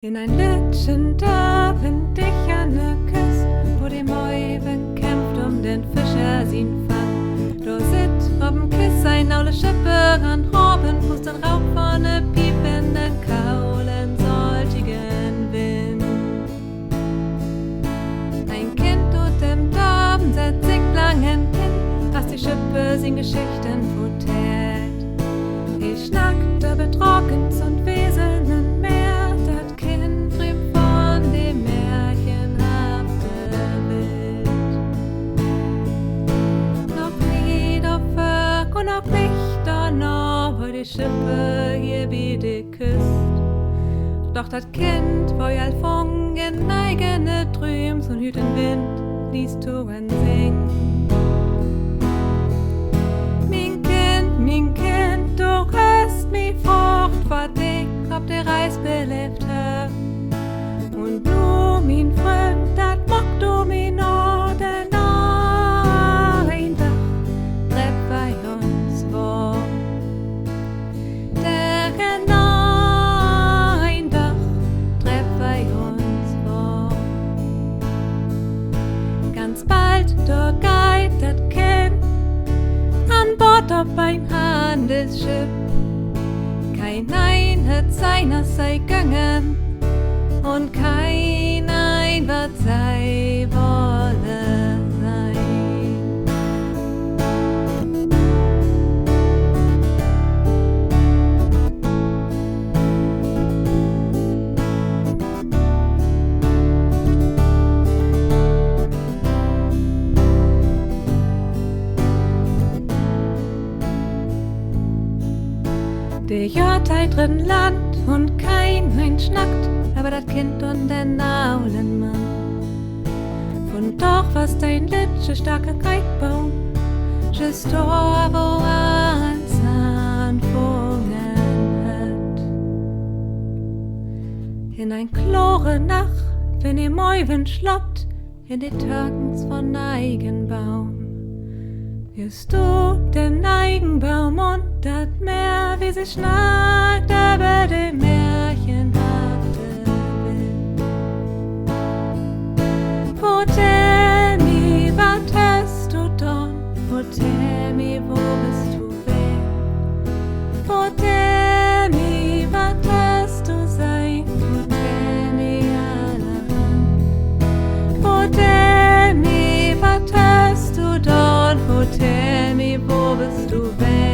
In ein Lütschen da wind dich an ne Küst, wo die Mäuwen kämpft den Fischer sin Fang. Da sit ob'n Kiss ein aule Schippe an Horben, pust den Rauch von ne piependen, kaulen, saltigen Wind. Ein Kind tut dem Dorben setzt sich langen hin, was die Schippe sin Geschichten vertellt. Ich schnackte betrockens und Wesenen mehr, dat Kind trieb von dem märchenhafte Wild. Noch nie dafür und auch nicht danach, wo die Schippe hier wie die Küst. Doch dat Kind war ja fong in eigene Trüms und hüt den Wind, liest du en sing. Mein Kind, du hast mich fort vor dich, ob der Reis belebt hab. Und du, mein Freund, dat mock du mich noch, denn ein Tag treff bei uns war. Der ein Tag treff bei uns war. Ganz bald, da geht dat Kind an Bord auf ein Handelsschiff. Kein ein hat seiner sei göngen und kein ein wird sei wolle sein. Der Jörtheit drin Land und kein Mensch schnackt, aber das Kind und der Naulenmann. Und doch was dein Litsche starker Eikenbaum, just da, wo ans anfangen hat. In ein klore Nacht, wenn ihr Mäuwen schloppt, in die Türkens von Eikenbaum. Just du den Eikenbaum und dat Meer, wie sie schnackt über dem märchenhafte Wild. Tell me, wat hast du done? Tell me, wo bist du weg? Tell me, wat hast du sein? Tell me allerhand. Tell me, wat hast du done? Tell me, wo bist du weg?